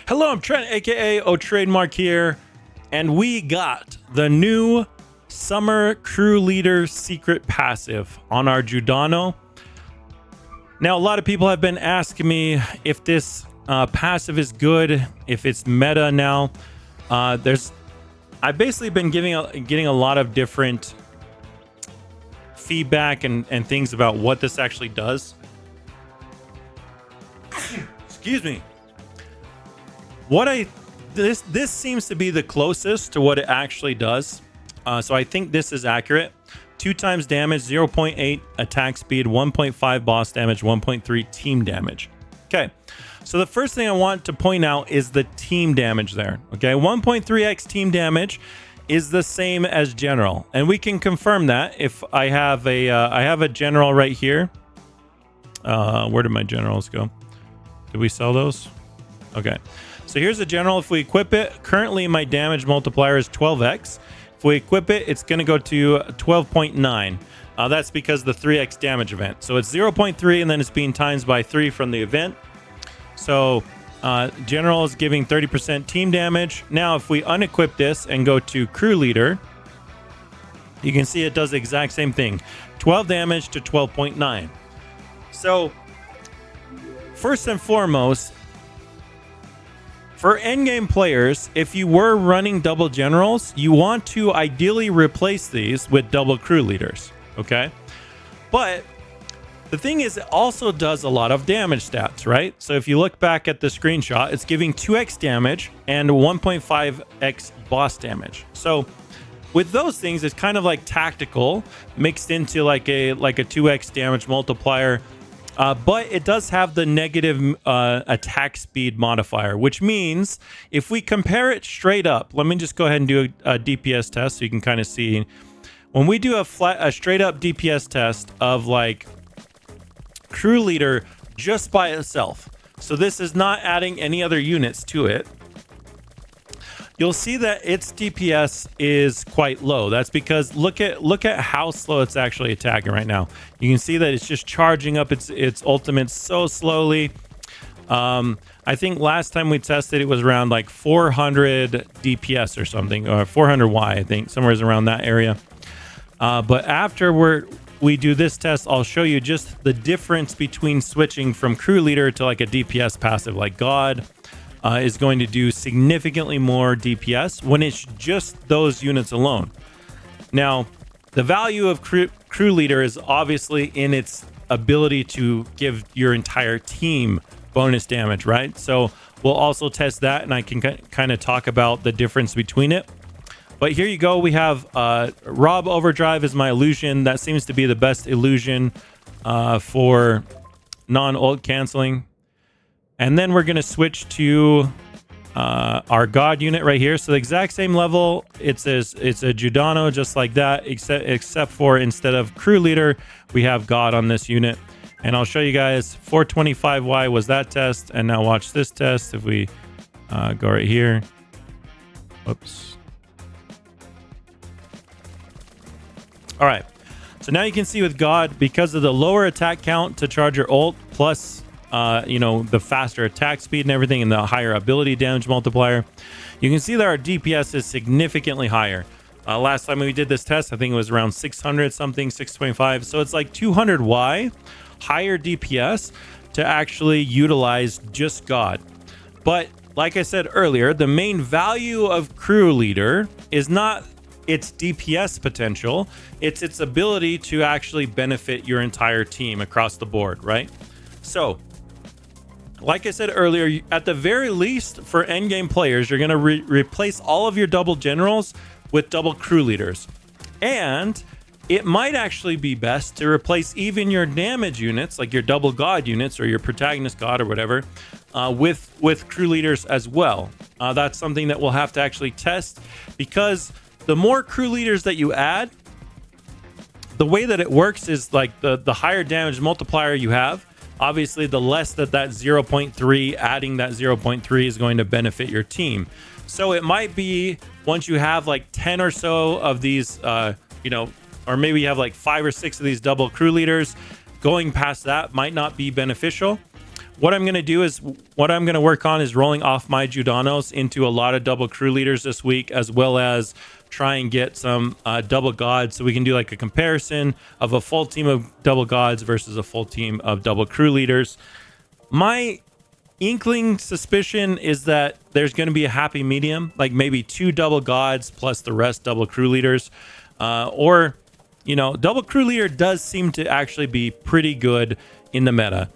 Hello, I'm Trent, aka O Trademark here, and we got the new Summer Crew Leader secret passive on our Giordano. Now, a lot of people have been asking me if this passive is good, if it's meta now. I've basically been getting a lot of different feedback and things about what this actually does. Excuse me. This seems to be the closest to what it actually does. So I think this is accurate. 2 times damage, 0.8 attack speed, 1.5 boss damage, 1.3 team damage. Okay, so the first thing I want to point out is the team damage there. Okay, 1.3x team damage is the same as general, and we can confirm that if I have a general right here. Where did my generals go? Did we sell those? Okay. So here's the general. If we equip it, currently my damage multiplier is 12x. If we equip it, it's going to go to 12.9. That's because the 3x damage event. So it's 0.3 and then it's being times by 3 from the event. So general is giving 30% team damage. Now, if we unequip this and go to crew leader, you can see it does the exact same thing. 12 damage to 12.9. So first and foremost, for endgame players, if you were running double generals, you want to ideally replace these with double crew leaders, okay? But the thing is, it also does a lot of damage stats, right? So if you look back at the screenshot, it's giving 2x damage and 1.5x boss damage. So with those things, it's kind of like tactical mixed into like a 2x damage multiplier. But it does have the negative attack speed modifier, which means if we compare it straight up, let me just go ahead and do a DPS test so you can kind of see. When we do a straight up DPS test of like crew leader just by itself, so this is not adding any other units to it, you'll see that its DPS is quite low. That's because look at how slow it's actually attacking right now. You can see that it's just charging up its ultimate so slowly. I think last time we tested it was around like 400 DPS or something, or 400 Y, I think, somewhere around that area. But after we do this test, I'll show you just the difference between switching from crew leader to like a DPS passive like God. Is going to do significantly more DPS when it's just those units alone. Now, the value of crew leader is obviously in its ability to give your entire team bonus damage, right? So we'll also test that, and I can kind of talk about the difference between it. But here you go. We have Rob Overdrive is my illusion. That seems to be the best illusion for non-ult canceling. And then we're going to switch to our God unit right here. So the exact same level. It's a Giordano just like that, except for instead of crew leader, we have God on this unit. And I'll show you guys 425Y was that test. And now watch this test. If we go right here. Whoops. All right. So now you can see with God, because of the lower attack count to charge your ult, plus the faster attack speed and everything, and the higher ability damage multiplier, you can see that our DPS is significantly higher. Last time we did this test, I think it was around 600 something, 625. So it's like 200 Y higher DPS to actually utilize just God. But like I said earlier, the main value of crew leader is not its DPS potential, it's its ability to actually benefit your entire team across the board, right? So like I said earlier, at the very least for endgame players, you're going to replace all of your double generals with double crew leaders. And it might actually be best to replace even your damage units, like your double God units or your protagonist God or whatever, with crew leaders as well. That's something that we'll have to actually test, because the more crew leaders that you add, the way that it works is like the higher damage multiplier you have, obviously the less that 0.3, adding that 0.3 is going to benefit your team. So it might be once you have like 10 or so of these, or maybe you have like 5 or 6 of these double crew leaders, going past that might not be beneficial. what I'm going to do is what I'm going to work on is rolling off my Judanos into a lot of double crew leaders this week, as well as try and get some double gods, so we can do like a comparison of a full team of double gods versus a full team of double crew leaders. My inkling suspicion is that there's going to be a happy medium, like maybe 2 double gods plus the rest double crew leaders, or you know, double crew leader does seem to actually be pretty good in the meta.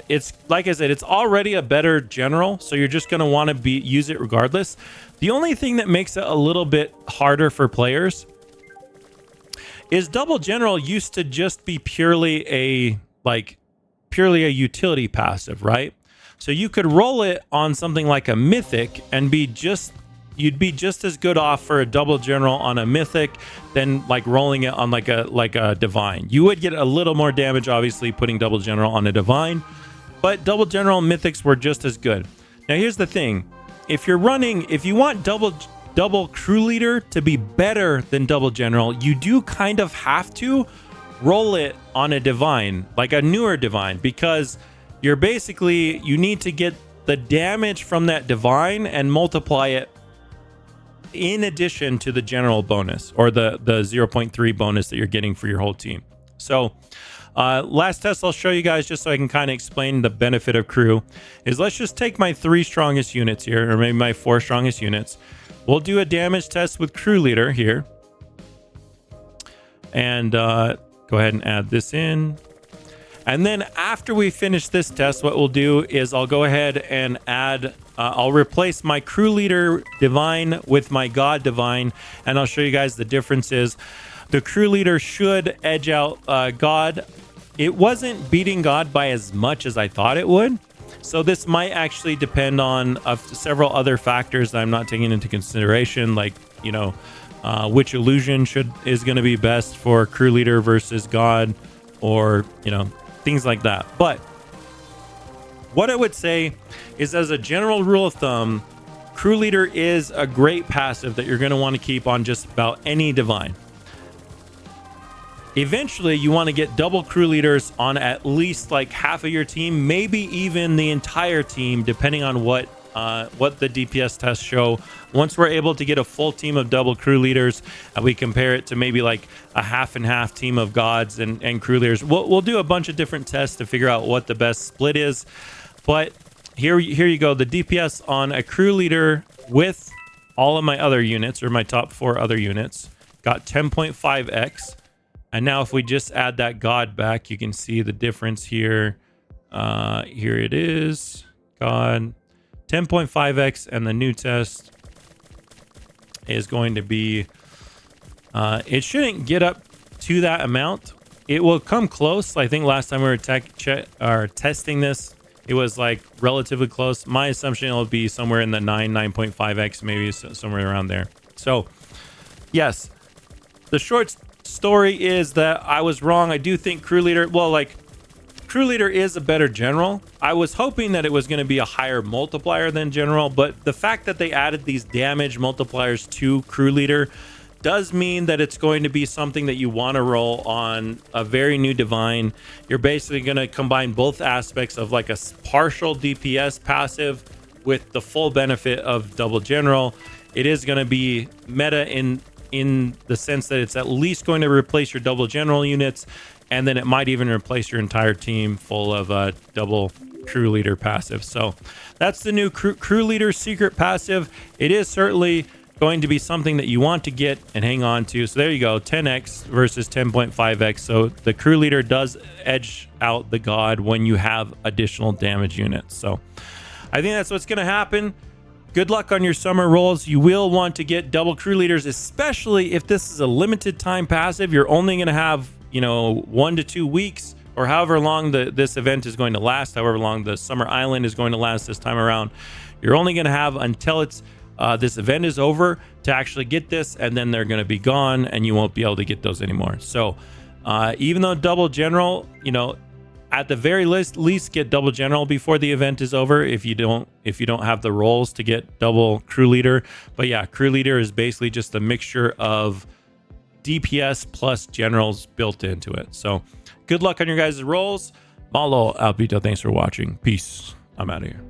It's like I said, it's already a better general, so you're just going to want to use it regardless. The only thing that makes it a little bit harder for players is double general used to just be purely a utility passive, right? So you could roll it on something like a mythic and you'd be just as good off for a double general on a mythic than like rolling it on like a divine. You would get a little more damage, obviously, putting double general on a divine, but double general mythics were just as good. Now here's the thing: if you want double crew leader to be better than double general, you do kind of have to roll it on a divine, like a newer divine, because you need to get the damage from that divine and multiply it in addition to the general bonus, or the 0.3 bonus that you're getting for your whole team. So last test I'll show you guys, just so I can kind of explain the benefit of crew, is let's just take my 3 strongest units here, or maybe my 4 strongest units. We'll do a damage test with crew leader here, and go ahead and add this in. And then after we finish this test, what we'll do is I'll go ahead and add, I'll replace my crew leader divine with my god divine, and I'll show you guys the differences. The crew leader should edge out god. It wasn't beating god by as much as I thought it would. So this might actually depend on several other factors that I'm not taking into consideration, like, you know, which illusion is going to be best for crew leader versus god, or, you know, things like that. But what I would say is, as a general rule of thumb, crew leader is a great passive that you're going to want to keep on just about any divine. Eventually you want to get double crew leaders on at least like half of your team, maybe even the entire team, depending on what the DPS tests show. Once we're able to get a full team of double crew leaders, we compare it to maybe like a half and half team of gods and crew leaders. We'll do a bunch of different tests to figure out what the best split is. But here you go. The DPS on a crew leader with all of my other units, or my top 4 other units, got 10.5x. And now if we just add that god back, you can see the difference here. Here it is. God. 10.5x, and the new test is going to be, it shouldn't get up to that amount. It will come close. I think last time we were testing this, it was like relatively close. My assumption it'll be somewhere in the 9.5x, maybe somewhere around there. So yes, the short story is that I was wrong. I do think crew leader, crew leader is a better general. I was hoping that it was going to be a higher multiplier than general, but the fact that they added these damage multipliers to crew leader does mean that it's going to be something that you want to roll on a very new divine. You're basically going to combine both aspects of like a partial DPS passive with the full benefit of double general. It is going to be meta in the sense that it's at least going to replace your double general units, and then it might even replace your entire team full of double crew leader passive. So that's the new crew leader secret passive. It is certainly going to be something that you want to get and hang on to. So there you go, 10x versus 10.5x. So the crew leader does edge out the god when you have additional damage units. So I think that's what's going to happen. Good luck on your summer rolls. You will want to get double crew leaders, especially if this is a limited time passive. You're only going to have, 1 to 2 weeks, or however long this event is going to last, however long the summer island is going to last this time around. You're only going to have until this event is over to actually get this, and then they're going to be gone and you won't be able to get those anymore. So even though double general, at the very least get double general before the event is over, if you don't have the rolls to get double crew leader. But yeah, crew leader is basically just a mixture of DPS plus generals built into it. So good luck on your guys' rolls. Malo, Alpito, thanks for watching. Peace. I'm out of here.